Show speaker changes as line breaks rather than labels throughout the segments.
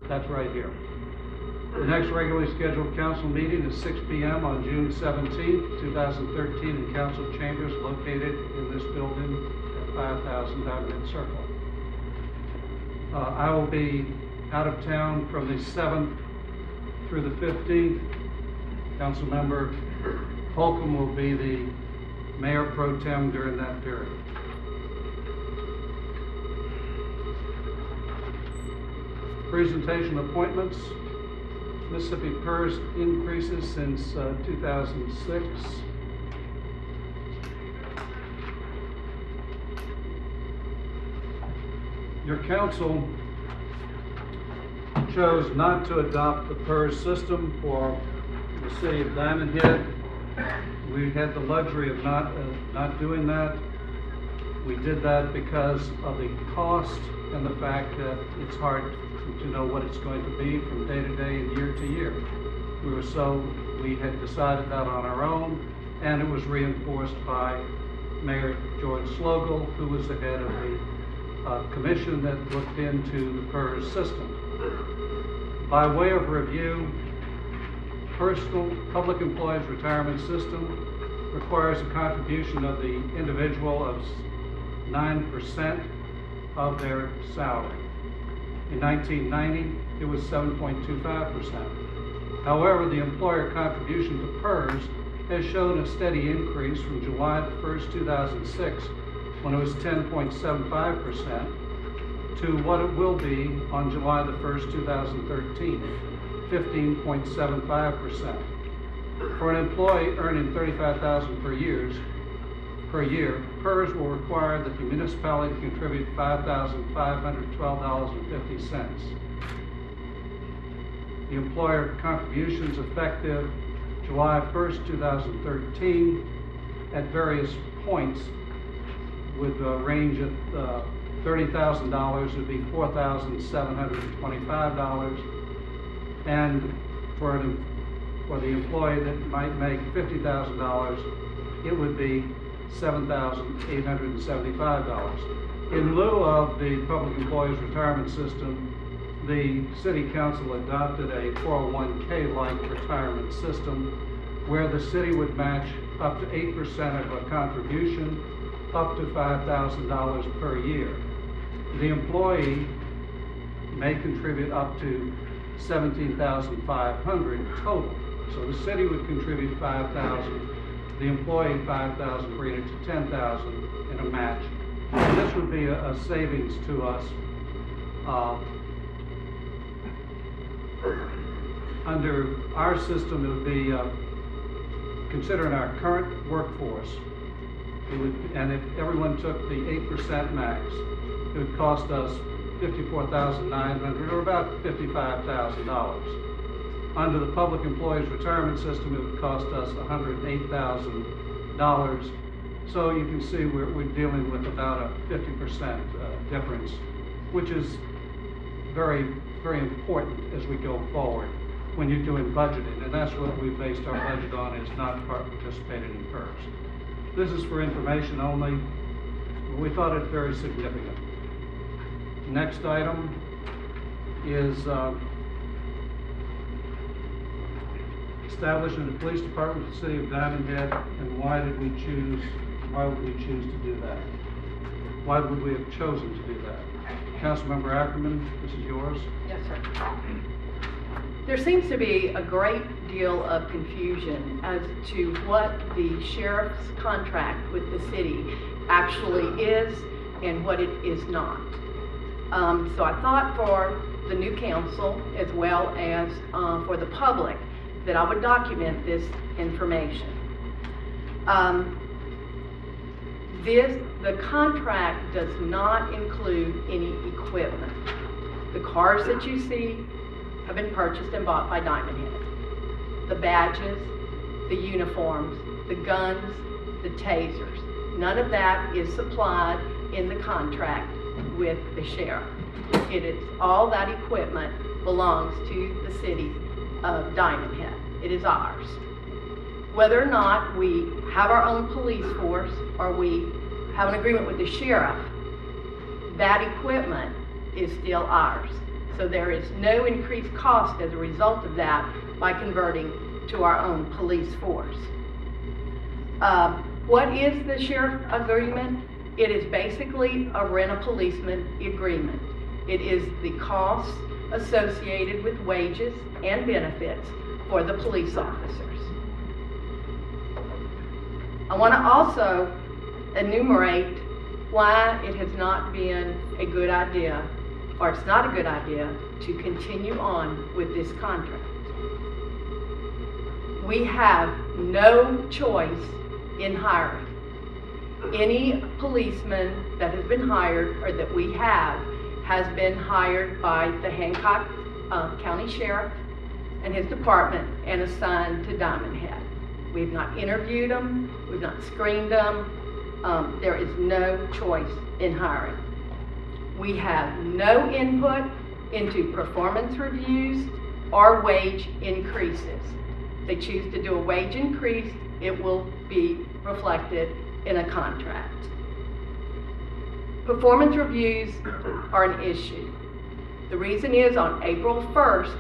That's right here. The next regularly scheduled council meeting is 6 p.m. on June 17th, 2013 in council chambers located in this building at 5000 Diamondhead Circle. I will be out of town from the 7th through the 15th. Councilmember Holcomb will be the mayor pro tem during that period. Presentation appointments. Mississippi PERS increases since 2006. Your council chose not to adopt the PERS system for the city of Diamondhead. We had the luxury of not doing that. We did that because of the cost and the fact that it's hard to know what it's going to be from day to day and year to year. We had decided that on our own, and it was reinforced by Mayor George Slogel, who was the head of the commission that looked into the PERS system. By way of review, personal public employees retirement system requires a contribution of the individual of 9% of their salary. In 1990, it was 7.25%. However, the employer contribution to PERS has shown a steady increase from July 1st, 2006, when it was 10.75%, to what it will be on July 1st, 2013, 15.75%. For an employee earning $35,000 per year, PERS will require that the municipality contribute $5,512.50. The employer contributions effective July 1st, 2013 at various points with a range of $30,000 would be $4,725, and for the employee that might make $50,000, it would be $7,875. In lieu of the public employees retirement system, the City Council adopted a 401k-like retirement system where the city would match up to 8% of a contribution up to $5,000 per year. The employee may contribute up to $17,500 total. So the city would contribute $5,000, the employee $5,000, bringing it to $10,000 in a match. And this would be a savings to us. Under our system, it would be, considering our current workforce, and if everyone took the 8% max, it would cost us $54,900, or about $55,000. Under the public employees retirement system, it would cost us $108,000. So you can see we're dealing with about a 50% difference, which is very, very important as we go forward when you're doing budgeting. And that's what we based our budget on, is not participating in PERS. This is for information only. We thought it very significant. Next item is establishing the police department for the city of Diamondhead, and why would we choose to do that? Why would we have chosen to do that? Councilmember Ackerman, this is yours.
Yes, sir. There seems to be a great deal of confusion as to what the sheriff's contract with the city actually is and what it is not. So I thought for the new council, as well as for the public, that I would document this information. The contract does not include any equipment. The cars that you see have been purchased and bought by Diamondhead. The badges, the uniforms, the guns, the tasers, none of that is supplied in the contract with the sheriff. It is all that equipment belongs to the city of Diamondhead. It is ours. Whether or not we have our own police force or we have an agreement with the sheriff, that equipment is still ours. So there is no increased cost as a result of that by converting to our own police force. What is the sheriff agreement? It is basically a rent-a-policeman agreement. It is the costs associated with wages and benefits for the police officers. I want to also enumerate why it has not been a good idea, or it's not a good idea, to continue on with this contract. We have no choice in hiring. Any policeman that has been hired, or that we have, has been hired by the Hancock County Sheriff and his department and assigned to Diamondhead. We've not interviewed them, we've not screened them. There is no choice in hiring. We have no input into performance reviews or wage increases. If they choose to do a wage increase, it will be reflected in a contract. Performance reviews are an issue. The reason is on April 1st,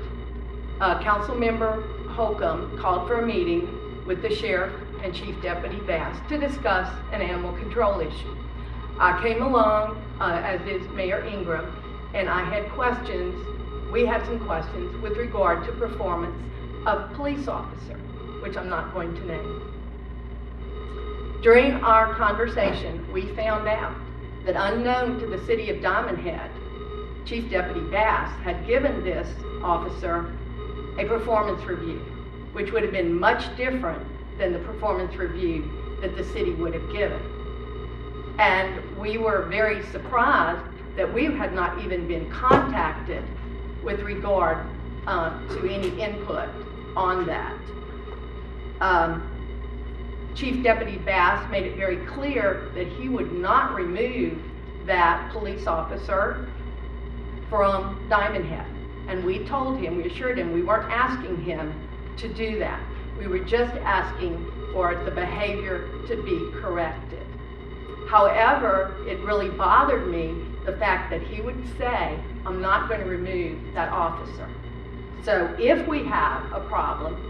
Councilmember Holcomb called for a meeting with the Sheriff and Chief Deputy Bass to discuss an animal control issue. I came along, as is Mayor Ingram, and I had questions, we had some questions with regard to performance of police officer, which I'm not going to name. During our conversation, we found out that unknown to the city of Diamondhead, Chief Deputy Bass had given this officer a performance review, which would have been much different than the performance review that the city would have given. And we were very surprised that we had not even been contacted with regard to any input on that. Chief Deputy Bass made it very clear that he would not remove that police officer from Diamondhead. And we told him, we assured him, we weren't asking him to do that. We were just asking for the behavior to be corrected. However, it really bothered me the fact that he would say, I'm not going to remove that officer. So if we have a problem,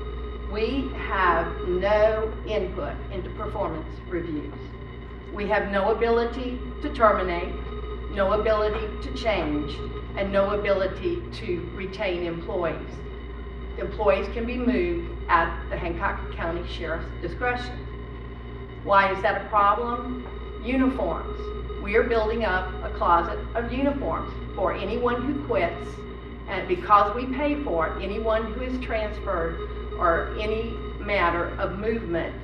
we have no input into performance reviews. We have no ability to terminate, no ability to change, and no ability to retain employees. Employees can be moved at the Hancock County Sheriff's discretion. Why is that a problem? Uniforms. We are building up a closet of uniforms for anyone who quits, and because we pay for it, anyone who is transferred or any matter of movement,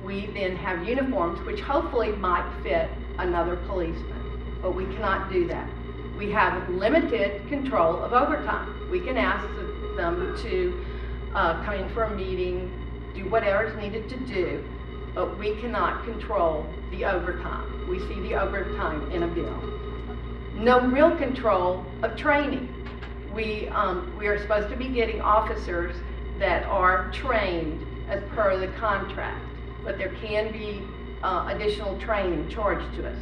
we then have uniforms which hopefully might fit another policeman, but we cannot do that. We have limited control of overtime. We can ask them to come in for a meeting, do whatever is needed to do, but we cannot control the overtime. We see the overtime in a bill. No real control of training. We are supposed to be getting officers that are trained as per the contract, but there can be additional training charged to us.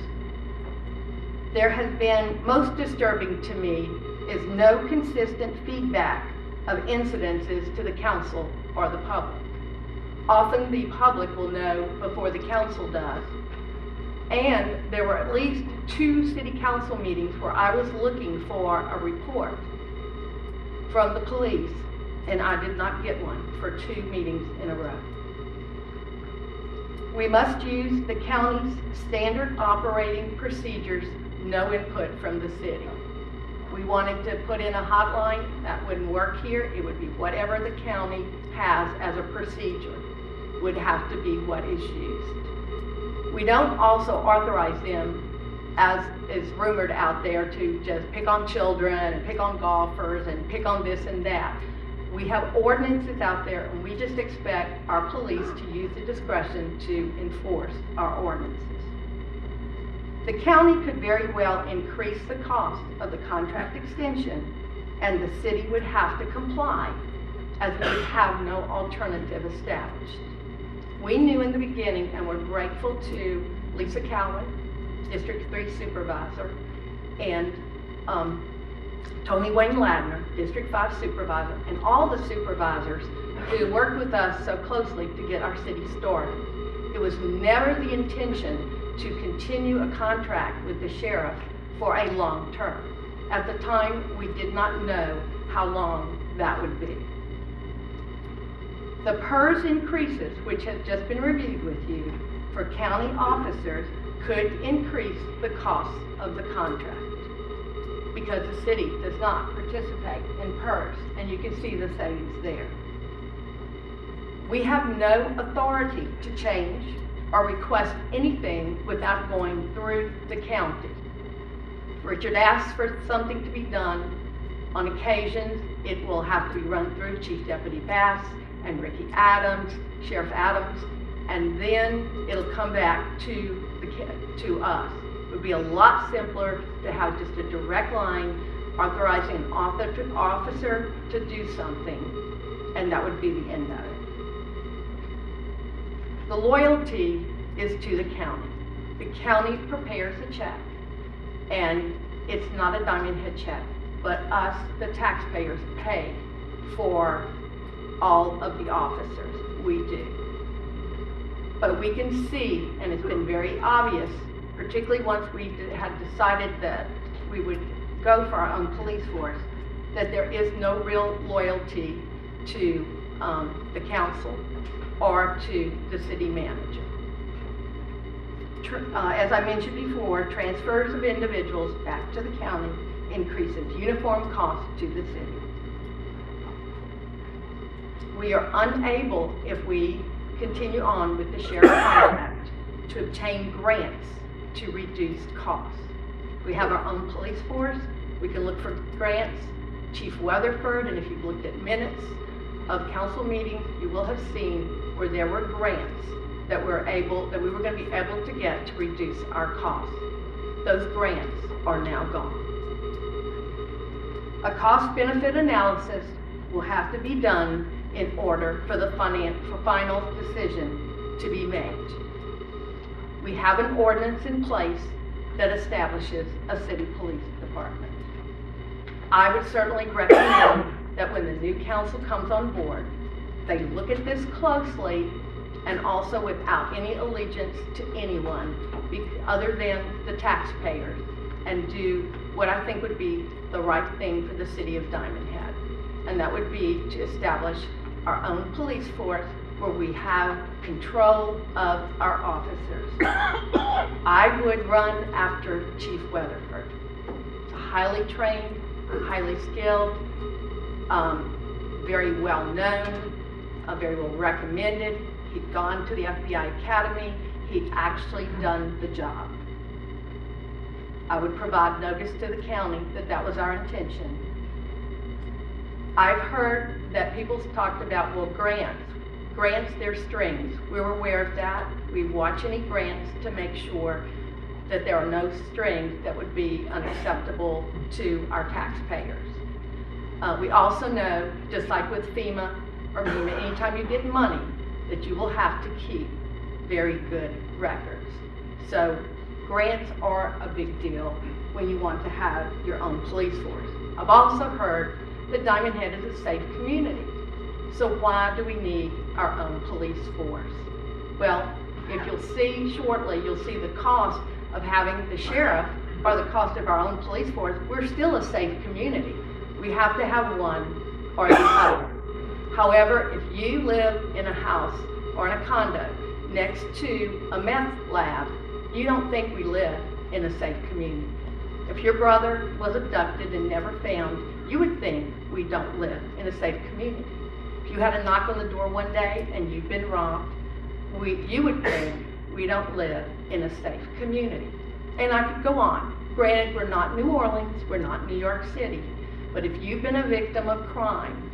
There has been, most disturbing to me, is no consistent feedback of incidences to the council or the public. Often the public will know before the council does. And there were at least 2 city council meetings where I was looking for a report from the police, and I did not get one for 2 meetings in a row. We must use the county's standard operating procedures, no input from the city. We wanted to put in a hotline. That wouldn't work here. It would be whatever the county has as a procedure would have to be what is used. We don't also authorize them, as is rumored out there, to just pick on children and pick on golfers and pick on this and that. We have ordinances out there, and we just expect our police to use the discretion to enforce our ordinances. The county could very well increase the cost of the contract extension, and the city would have to comply, as we would have no alternative established. We knew in the beginning, and we're grateful to Lisa Cowan, District 3 Supervisor, and Tony Wayne Ladner, District 5 Supervisor, and all the supervisors who worked with us so closely to get our city started. It was never the intention to continue a contract with the sheriff for a long term. At the time, we did not know how long that would be. The PERS increases, which have just been reviewed with you, for county officers could increase the cost of the contract because the city does not participate in PERS, and you can see the savings there. We have no authority to change or request anything without going through the county. Richard asks for something to be done. On occasions, it will have to be run through Chief Deputy Bass and Ricky Adams, Sheriff Adams, and then it'll come back to us. It would be a lot simpler to have just a direct line authorizing an officer to do something, and that would be the end of it. The loyalty is to the county. The county prepares a check, and it's not a Diamondhead check, but us, the taxpayers, pay for all of the officers. We do. But we can see, and it's been very obvious, particularly once we had decided that we would go for our own police force, that there is no real loyalty to the council or to the city manager. As I mentioned before, transfers of individuals back to the county increases uniform costs to the city. We are unable, if we continue on with the sheriff contract, to obtain grants to reduce costs. We have our own police force. We can look for grants. Chief Weatherford, and if you've looked at minutes of council meetings, you will have seen where there were grants that we were going to be able to get to reduce our costs. Those grants are now gone. A cost-benefit analysis will have to be done in order for the final decision to be made. We have an ordinance in place that establishes a city police department. I would certainly recommend that when the new council comes on board, they look at this closely and also without any allegiance to anyone other than the taxpayers, and do what I think would be the right thing for the city of Diamondhead. And that would be to establish our own police force where we have control of our officers. I would run after Chief Weatherford. He's a highly trained, highly skilled, very well known, very well recommended. He'd gone to the FBI Academy. He'd actually done the job. I would provide notice to the county that that was our intention. I've heard that people's talked about, well, grants, they're strings. We're aware of that. We watch any grants to make sure that there are no strings that would be unacceptable to our taxpayers. We also know, just like with FEMA or MEMA, anytime you get money, that you will have to keep very good records. So grants are a big deal when you want to have your own police force. I've also heard that Diamondhead is a safe community. So why do we need our own police force? Well, if you'll see shortly, you'll see the cost of having the sheriff or the cost of our own police force. We're still a safe community. We have to have one or the other. However, if you live in a house or in a condo next to a meth lab, you don't think we live in a safe community. If your brother was abducted and never found, you would think we don't live in a safe community. If you had a knock on the door one day and you've been robbed, you would think we don't live in a safe community. And I could go on. Granted, we're not New Orleans, we're not New York City, but if you've been a victim of crime,